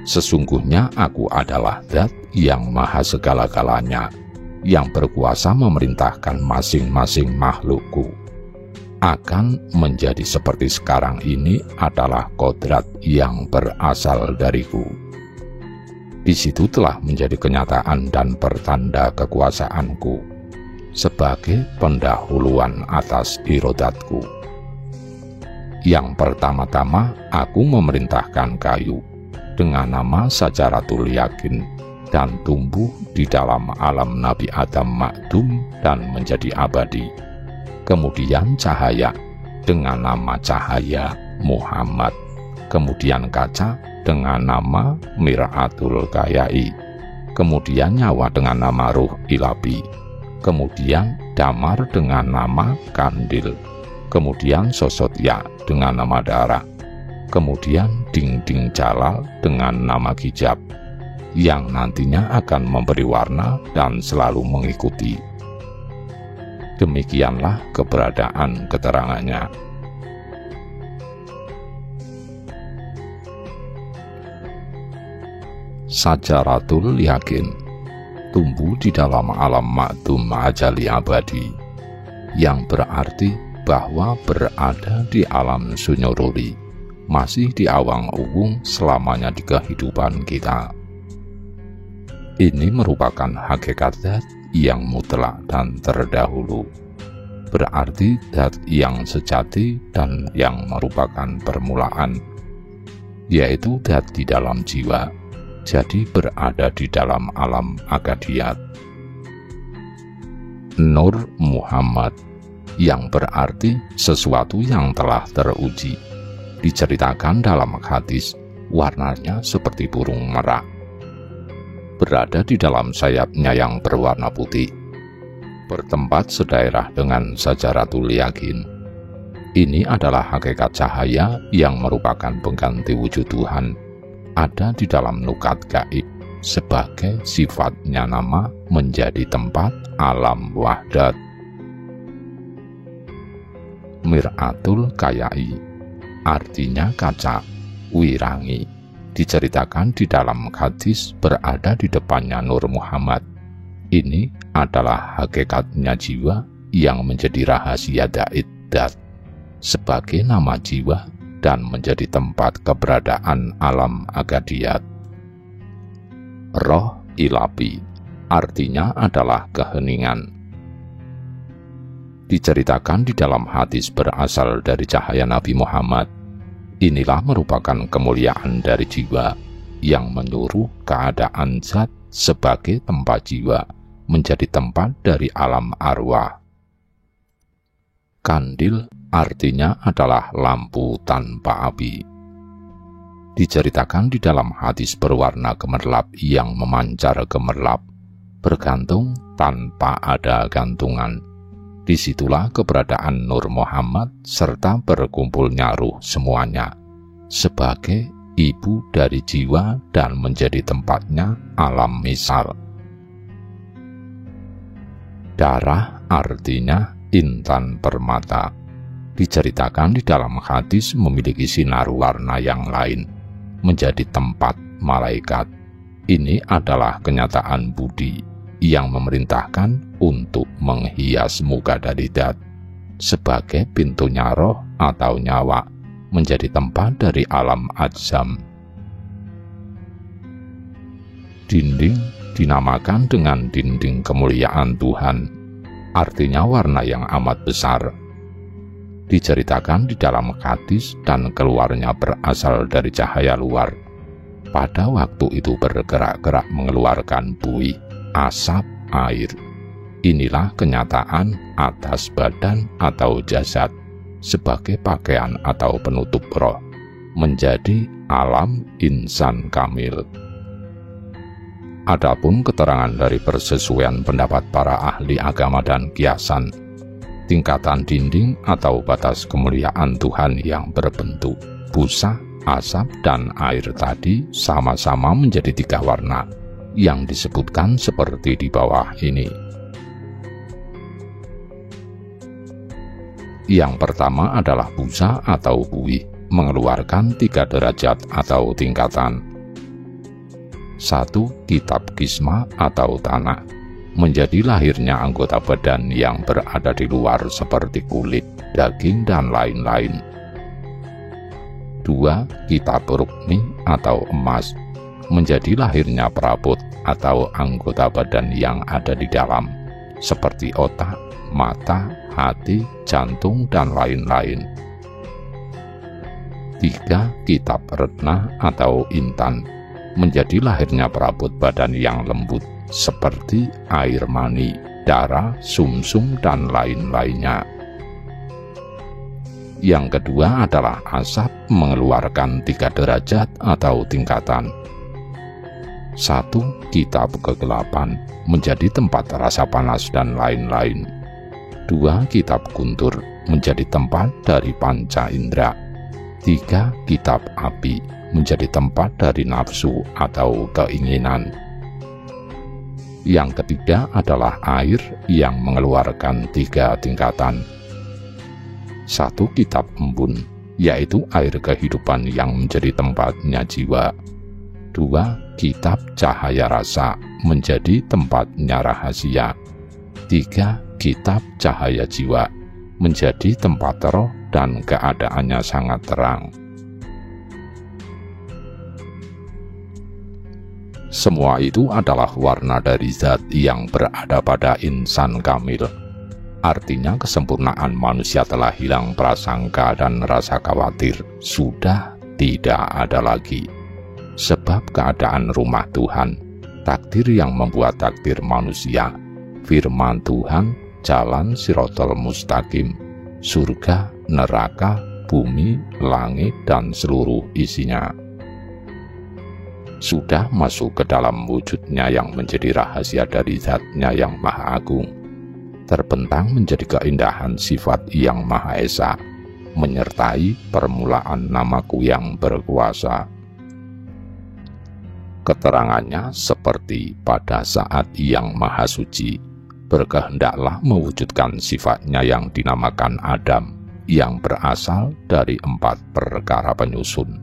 Sesungguhnya aku adalah zat yang maha segala-galanya, yang berkuasa memerintahkan masing-masing makhlukku. Akan menjadi seperti sekarang ini adalah kodrat yang berasal dariku. Di situ telah menjadi kenyataan dan pertanda kekuasaanku sebagai pendahuluan atas irodatku. Yang pertama-tama aku memerintahkan kayu dengan nama Syajaratul Yakin dan tumbuh di dalam alam Nabi Adam makdum dan menjadi abadi. Kemudian cahaya dengan nama Cahaya Muhammad. Kemudian kaca dengan nama Mir'atul Kayai. Kemudian nyawa dengan nama Ruh Ilabi. Kemudian damar dengan nama Kandil. Kemudian sosotya dengan nama darah. Kemudian dinding jalal dengan nama hijab, yang nantinya akan memberi warna dan selalu mengikuti. Demikianlah keberadaan keterangannya. Syajaratul Yakin tumbuh di dalam alam makdum ajali abadi, yang berarti bahwa berada di alam sunyuruli, masih di awang-uwung selamanya di kehidupan kita. Ini merupakan hakikat zat yang mutlak dan terdahulu, berarti zat yang sejati dan yang merupakan permulaan, yaitu zat di dalam jiwa, jadi berada di dalam alam akadiyat. Nur Muhammad, yang berarti sesuatu yang telah teruji, diceritakan dalam hadis, warnanya seperti burung merak, berada di dalam sayapnya yang berwarna putih, bertempat sedaerah dengan Syajaratul Yakin. Ini adalah hakikat cahaya yang merupakan pengganti wujud Tuhan, ada di dalam nukat gaib, sebagai sifatnya nama menjadi tempat alam wahdat. Mir'atul Kayai, artinya kaca, wirangi, diceritakan di dalam hadis berada di depannya Nur Muhammad. Ini adalah hakikatnya jiwa yang menjadi rahasia daid dat, sebagai nama jiwa dan menjadi tempat keberadaan alam akadiyat. Roh Ilabi, artinya adalah keheningan, diceritakan di dalam hadis berasal dari cahaya Nabi Muhammad. Inilah merupakan kemuliaan dari jiwa yang menyuruh keadaan zat sebagai tempat jiwa menjadi tempat dari alam arwah. Kandil artinya adalah lampu tanpa api, diceritakan di dalam hadis berwarna gemerlap yang memancar gemerlap, bergantung tanpa ada gantungan. Disitulah keberadaan Nur Muhammad serta berkumpulnya ruh semuanya, sebagai ibu dari jiwa dan menjadi tempatnya alam misal. Darah artinya intan permata, diceritakan di dalam hadis memiliki sinar warna yang lain, menjadi tempat malaikat. Ini adalah kenyataan budi yang memerintahkan untuk menghias muka dari dat, sebagai pintunya roh atau nyawa, menjadi tempat dari alam ajam. Dinding dinamakan dengan dinding kemuliaan Tuhan, artinya warna yang amat besar, diceritakan di dalam hadis dan keluarnya berasal dari cahaya luar. Pada waktu itu bergerak-gerak mengeluarkan buih, asap, air. Inilah kenyataan atas badan atau jasad sebagai pakaian atau penutup roh, menjadi alam insan kamil. Adapun keterangan dari persesuaian pendapat para ahli agama dan kiasan, tingkatan dinding atau batas kemuliaan Tuhan yang berbentuk busa, asap, dan air tadi sama-sama menjadi 3 warna, yang disebutkan seperti di bawah ini. Yang pertama adalah busa atau buih, mengeluarkan 3 derajat atau tingkatan. 1. Kitab kisma atau tanah, menjadi lahirnya anggota badan yang berada di luar seperti kulit, daging, dan lain-lain. 2. Kitab rukmi atau emas, menjadi lahirnya perabot atau anggota badan yang ada di dalam, seperti otak, mata, hati, jantung, dan lain-lain. 3. Kitab Retna atau Intan, menjadi lahirnya perabot badan yang lembut seperti air mani, darah, sumsum, dan lain-lainnya. Yang kedua adalah asap, mengeluarkan 3 derajat atau tingkatan. 1. Kitab Kegelapan, menjadi tempat rasa panas dan lain-lain. 2. Kitab Guntur, menjadi tempat dari panca indera. 3. Kitab Api, menjadi tempat dari nafsu atau keinginan. Yang ketiga adalah air yang mengeluarkan 3 tingkatan. 1. Kitab Embun, yaitu air kehidupan yang menjadi tempatnya jiwa. 2. Kitab Cahaya Rasa, menjadi tempatnya rahasia. 3. Kitab Cahaya Jiwa, menjadi tempat roh dan keadaannya sangat terang. Semua itu adalah warna dari zat yang berada pada insan kamil. Artinya kesempurnaan manusia telah hilang prasangka dan rasa khawatir sudah tidak ada lagi. Sebab keadaan rumah Tuhan, takdir yang membuat takdir manusia, firman Tuhan, jalan Shirotol Mustaqim, surga, neraka, bumi, langit, dan seluruh isinya, sudah masuk ke dalam wujudnya yang menjadi rahasia dari zatnya yang Maha Agung, terbentang menjadi keindahan sifat yang Maha Esa, menyertai permulaan namaku yang berkuasa. Keterangannya seperti pada saat yang Maha Suci berkehendaklah mewujudkan sifatnya yang dinamakan Adam, yang berasal dari 4 perkara penyusun.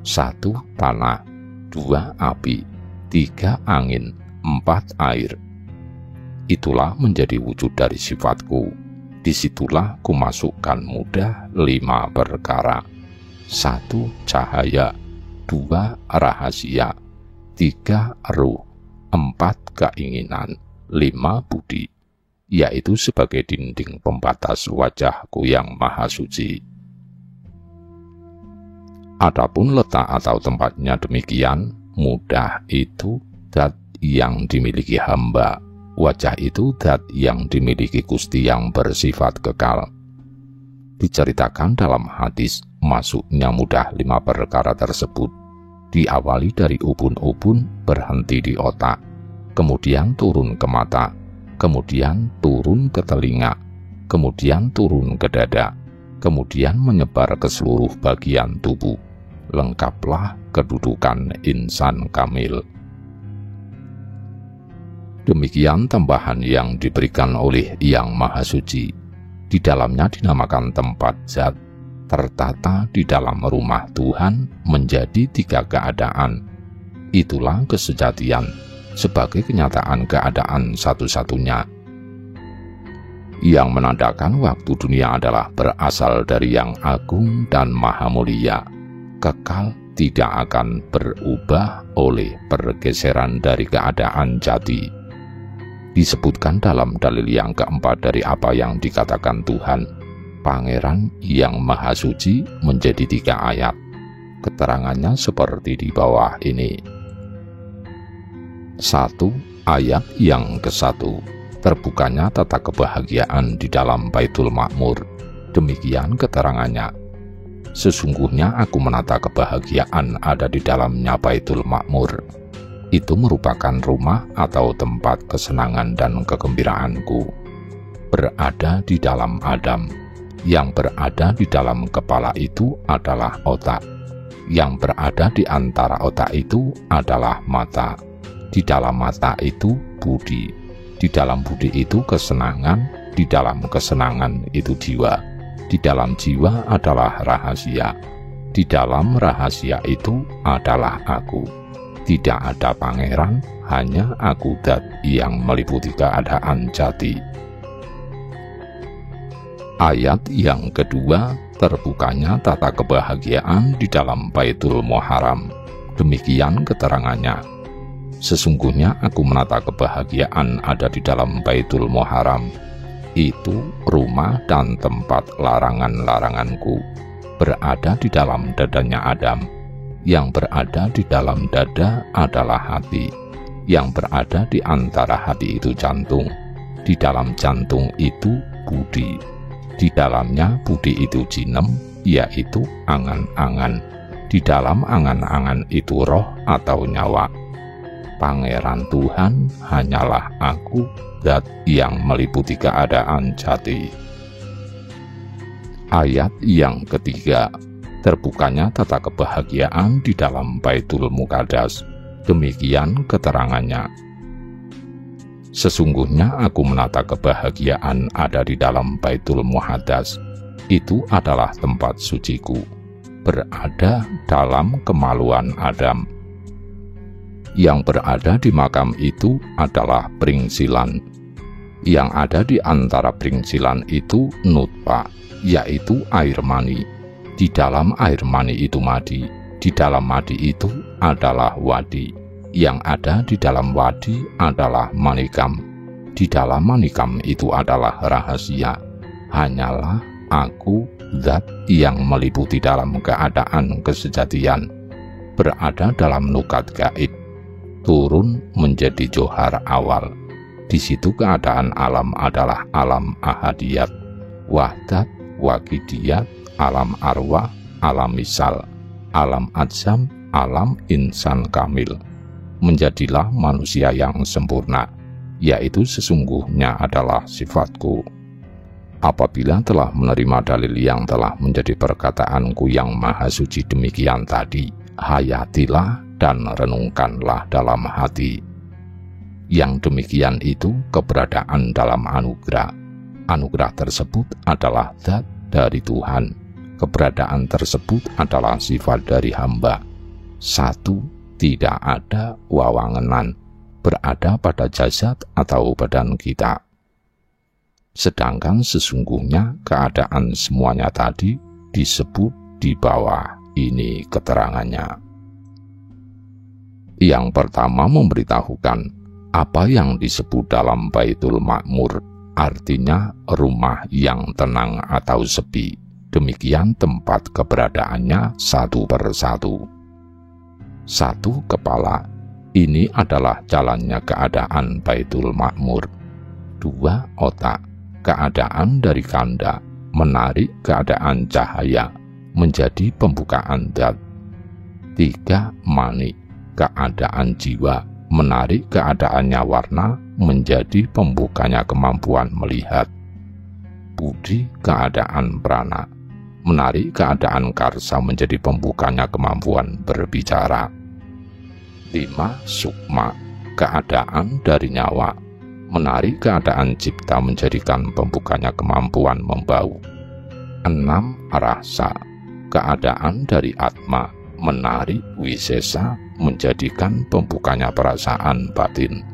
1. Tanah, 2. Api, 3. Angin, 4. Air. Itulah menjadi wujud dari sifatku. Disitulah kumasukkan mudah 5 perkara. 1. Cahaya, 2. Rahasia, 3. Ruh, 4. Keinginan, 5. Budi, yaitu sebagai dinding pembatas wajahku yang Maha Suci. Adapun letak atau tempatnya demikian mudah, itu zat yang dimiliki hamba. Wajah itu zat yang dimiliki Gusti yang bersifat kekal. Diceritakan dalam hadis, masuknya mudah 5 perkara tersebut diawali dari ubun-ubun, berhenti di otak, kemudian turun ke mata, kemudian turun ke telinga, kemudian turun ke dada, kemudian menyebar ke seluruh bagian tubuh. Lengkaplah kedudukan insan kamil. Demikian tambahan yang diberikan oleh Yang Maha Suci. Di dalamnya dinamakan tempat zat, tertata di dalam rumah Tuhan menjadi 3 keadaan. Itulah kesejatian sebagai kenyataan keadaan satu-satunya, yang menandakan waktu dunia adalah berasal dari Yang Agung dan Maha Mulia, kekal, tidak akan berubah oleh pergeseran dari keadaan jati. Disebutkan dalam dalil yang keempat dari apa yang dikatakan Tuhan, Pangeran yang Maha Suci, menjadi 3 ayat. Keterangannya seperti di bawah ini. 1. Ayat yang ke-1. Terbukanya tata kebahagiaan di dalam Baitul Makmur. Demikian keterangannya. Sesungguhnya aku menata kebahagiaan ada di dalamnya Baitul Makmur. Itu merupakan rumah atau tempat kesenangan dan kegembiraanku. Berada di dalam Adam. Yang berada di dalam kepala itu adalah otak. Yang berada di antara otak itu adalah mata. Di dalam mata itu budi. Di dalam budi itu kesenangan. Di dalam kesenangan itu jiwa. Di dalam jiwa adalah rahasia. Di dalam rahasia itu adalah aku. Tidak ada pangeran, hanya aku zat yang meliputi keadaan jati. Ayat yang kedua, terbukanya tata kebahagiaan di dalam Baitul Muharram. Demikian keterangannya. Sesungguhnya aku menata kebahagiaan ada di dalam Baitul Muharram. Itu rumah dan tempat larangan-laranganku. berada di dalam dadanya Adam. Yang berada di dalam dada adalah hati. Yang berada di antara hati itu jantung. Di dalam jantung itu budi. Di dalamnya budi itu jinem, yaitu angan-angan. Di dalam angan-angan itu roh atau nyawa. Pangeran Tuhan hanyalah aku, zat yang meliputi keadaan jati. Ayat yang ketiga, terbukanya tata kebahagiaan di dalam Baitul Muqaddas. Demikian keterangannya. Sesungguhnya aku menata kebahagiaan ada di dalam Baitul Muqaddas. Itu adalah tempat suciku, berada dalam kemaluan Adam. Yang berada di makam itu adalah pringsilan. Yang ada di antara pringsilan itu nutfah, yaitu air mani. Di dalam air mani itu madi. Di dalam madi itu adalah wadi. Yang ada di dalam wadi adalah manikam. Di dalam manikam itu adalah rahasia. Hanyalah aku, zat yang meliputi dalam keadaan kesejatian, berada dalam nukat gaib, turun menjadi johar awal. Di situ keadaan alam adalah alam ahadiyat, wahdat, wakidiyat, alam arwah, alam misal, alam adzam, alam insan kamil. Menjadilah manusia yang sempurna, yaitu sesungguhnya adalah sifatku. Apabila telah menerima dalil yang telah menjadi perkataanku yang maha suci demikian tadi, hayatilah dan renungkanlah dalam hati. Yang demikian itu keberadaan dalam anugerah. Anugerah tersebut adalah zat dari Tuhan. Keberadaan tersebut adalah sifat dari hamba. Satu, tidak ada wawangenan, berada pada jasad atau badan kita. Sedangkan sesungguhnya keadaan semuanya tadi disebut di bawah. Ini keterangannya. Yang pertama memberitahukan apa yang disebut dalam Baitul Ma'mur, artinya rumah yang tenang atau sepi. Demikian tempat keberadaannya satu persatu. Satu, kepala. Ini adalah jalannya keadaan Baitul Ma'mur. Dua, otak. Keadaan dari kanda, menarik keadaan cahaya, menjadi pembukaan zat. Tiga, mani. Keadaan jiwa, menarik keadaannya warna, menjadi pembukanya kemampuan melihat. Budi, keadaan prana, menarik keadaan karsa, menjadi pembukanya kemampuan berbicara. 5. Sukma, keadaan dari nyawa, menarik keadaan cipta, menjadikan pembukanya kemampuan membau. 6. Rasa, keadaan dari atma, menarik wisesa, menjadikan pembukanya perasaan batin.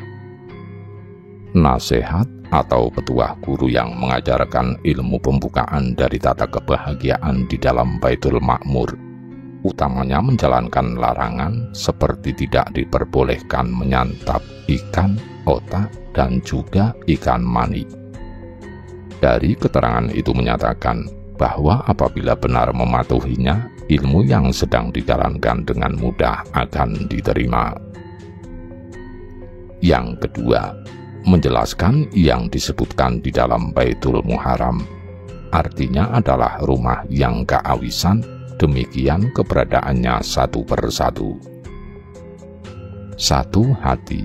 Nasihat atau petuah guru yang mengajarkan ilmu pembukaan dari tata kebahagiaan di dalam Baitul Ma'mur, utamanya menjalankan larangan seperti tidak diperbolehkan menyantap ikan, otak, dan juga ikan mani. Dari keterangan itu menyatakan bahwa apabila benar mematuhinya, ilmu yang sedang dijalankan dengan mudah akan diterima. Yang kedua, menjelaskan yang disebutkan di dalam Baitul Muharram, artinya adalah rumah yang keawisan, demikian keberadaannya satu persatu. 1. Hati,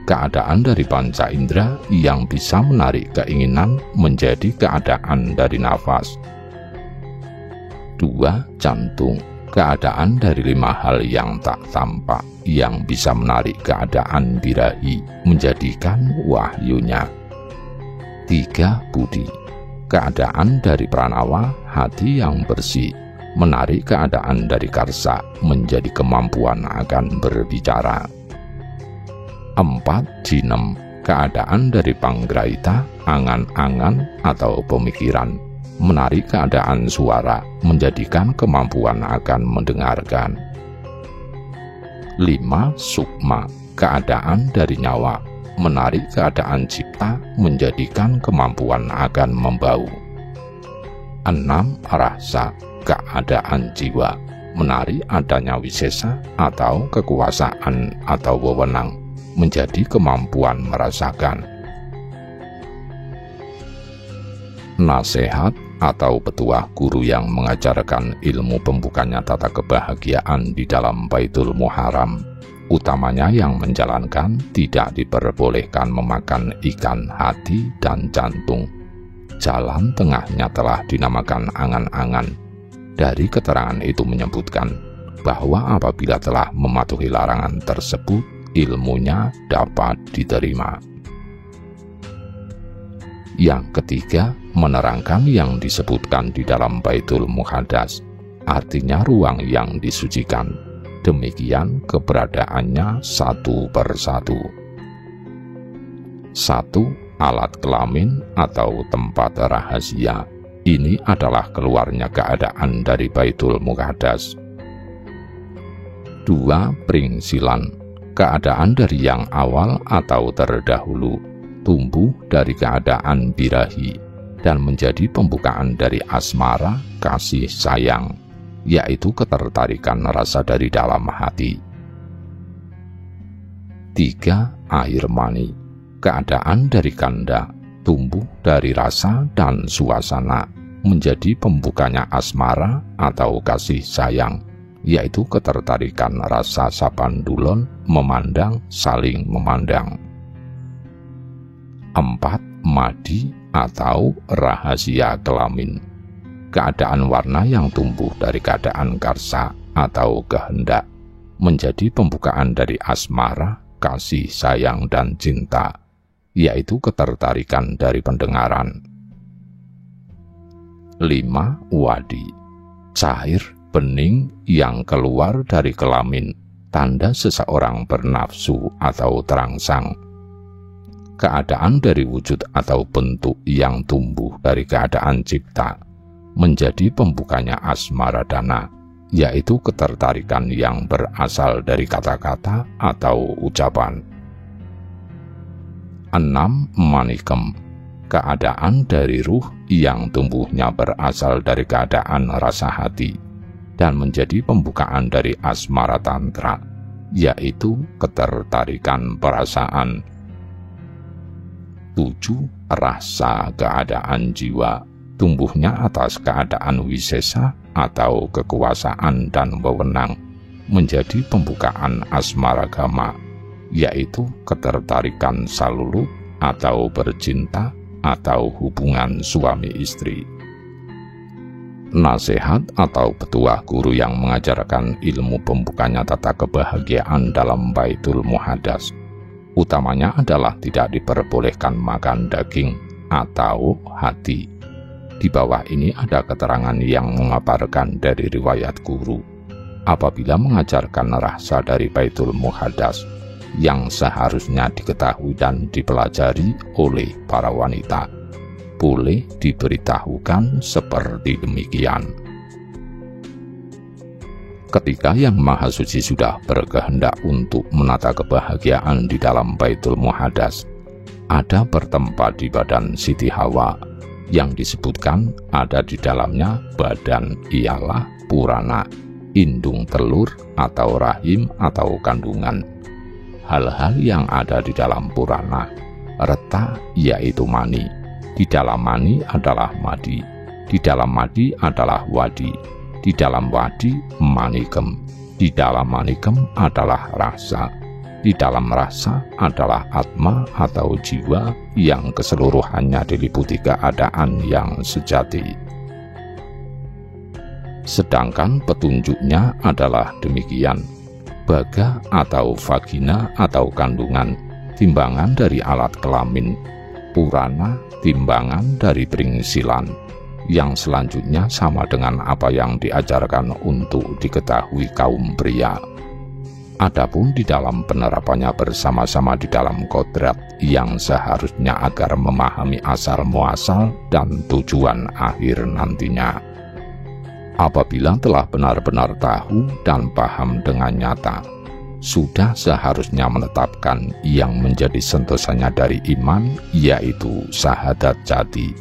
keadaan dari panca indera yang bisa menarik keinginan menjadi keadaan dari nafas. 2. Jantung, keadaan dari 5 hal yang tak tampak yang bisa menarik keadaan birahi menjadikan wahyunya. 3. Budi, keadaan dari pranawa, hati yang bersih, menarik keadaan dari karsa menjadi kemampuan akan berbicara. 4. Jinem, keadaan dari panggraita, angan-angan atau pemikiran, menarik keadaan suara, menjadikan kemampuan akan mendengarkan. 5. Sukma, keadaan dari nyawa, menarik keadaan cipta, menjadikan kemampuan akan membau. 6. Rasa, keadaan jiwa, menari adanya wisesa atau kekuasaan atau wewenang, menjadi kemampuan merasakan. Nasihat atau petuah guru yang mengajarkan ilmu pembukanya tata kebahagiaan di dalam Baitul Muharram, utamanya yang menjalankan tidak diperbolehkan memakan ikan hati dan jantung. Jalan tengahnya telah dinamakan angan-angan. Dari keterangan itu menyebutkan bahwa apabila telah mematuhi larangan tersebut, ilmunya dapat diterima. Yang ketiga, menerangkan yang disebutkan di dalam Baitul Muqaddas, artinya ruang yang disucikan. Demikian keberadaannya satu persatu. 1. Alat kelamin atau tempat rahasia. Ini adalah keluarnya keadaan dari Baitul Muqaddas. 2. Pringsilan. Keadaan dari yang awal atau terdahulu, tumbuh dari keadaan birahi, dan menjadi pembukaan dari asmara, kasih sayang, yaitu ketertarikan rasa dari dalam hati. 3. Air mani. Keadaan dari kanda, tumbuh dari rasa dan suasana, menjadi pembukanya asmara atau kasih sayang, yaitu ketertarikan rasa sapandulon, memandang, saling memandang. 4. Madi atau rahasia kelamin. Keadaan warna yang tumbuh dari keadaan karsa atau kehendak, menjadi pembukaan dari asmara, kasih sayang dan cinta, yaitu ketertarikan dari pendengaran. 5. Wadi. Cair, bening yang keluar dari kelamin, tanda seseorang bernafsu atau terangsang. Keadaan dari wujud atau bentuk yang tumbuh dari keadaan cipta, menjadi pembukanya asmaradana, yaitu ketertarikan yang berasal dari kata-kata atau ucapan. 6. Manikem. Keadaan dari ruh yang tumbuhnya berasal dari keadaan rasa hati, dan menjadi pembukaan dari asmara tantra, yaitu ketertarikan perasaan. 7. Rasa keadaan jiwa, tumbuhnya atas keadaan wisesa atau kekuasaan dan wewenang, menjadi pembukaan asmaragama, yaitu ketertarikan salulu atau bercinta atau hubungan suami istri. Nasihat atau petuah guru yang mengajarkan ilmu pembukanya tata kebahagiaan dalam Baitul Muqaddas, utamanya adalah tidak diperbolehkan makan daging atau hati. Di bawah ini ada keterangan yang mengabarkan dari riwayat guru. Apabila mengajarkan rasa dari Baitul Muqaddas yang seharusnya diketahui dan dipelajari oleh para wanita, boleh diberitahukan seperti demikian. Ketika Yang Maha Suci sudah berkehendak untuk menata kebahagiaan di dalam Baitul Muqaddas, ada bertempat di badan Siti Hawa, yang disebutkan ada di dalamnya badan ialah purana, indung telur atau rahim atau kandungan. Hal-hal yang ada di dalam purana, reta yaitu mani, di dalam mani adalah madi, di dalam madi adalah wadi, di dalam wadi manikem, di dalam manikem adalah rasa, di dalam rasa adalah atma atau jiwa yang keseluruhannya diliputi keadaan yang sejati. Sedangkan petunjuknya adalah demikian: baga atau vagina atau kandungan, timbangan dari alat kelamin; purana, timbangan dari pringsilan, yang selanjutnya sama dengan apa yang diajarkan untuk diketahui kaum pria. Adapun di dalam penerapannya bersama-sama di dalam kodrat yang seharusnya agar memahami asal muasal dan tujuan akhir nantinya. Apabila telah benar-benar tahu dan paham dengan nyata, sudah seharusnya menetapkan yang menjadi sentosannya dari iman, yaitu syahadat jati,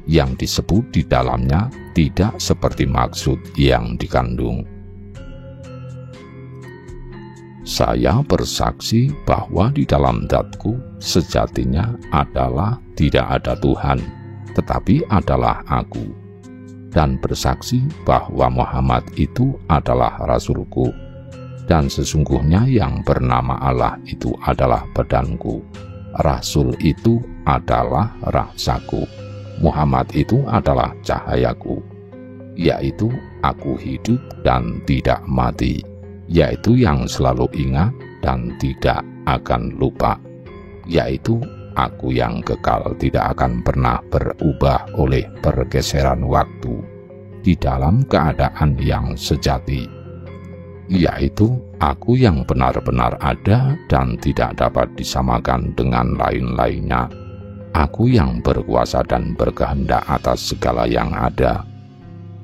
yang disebut di dalamnya tidak seperti maksud yang dikandung. Saya bersaksi bahwa di dalam zatku sejatinya adalah tidak ada Tuhan, tetapi adalah aku, dan bersaksi bahwa Muhammad itu adalah Rasulku, dan sesungguhnya yang bernama Allah itu adalah badanku, Rasul itu adalah rasaku, Muhammad itu adalah cahayaku, yaitu aku hidup dan tidak mati, yaitu yang selalu ingat dan tidak akan lupa, yaitu aku yang kekal tidak akan pernah berubah oleh pergeseran waktu di dalam keadaan yang sejati, yaitu aku yang benar-benar ada dan tidak dapat disamakan dengan lain-lainnya, aku yang berkuasa dan berkehendak atas segala yang ada,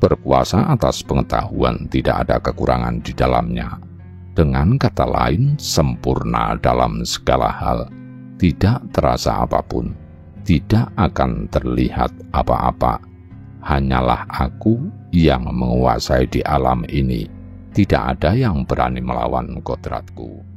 berkuasa atas pengetahuan, tidak ada kekurangan di dalamnya, dengan kata lain sempurna dalam segala hal, tidak terasa apapun, tidak akan terlihat apa-apa. Hanyalah aku yang menguasai di alam ini. Tidak ada yang berani melawan kodratku.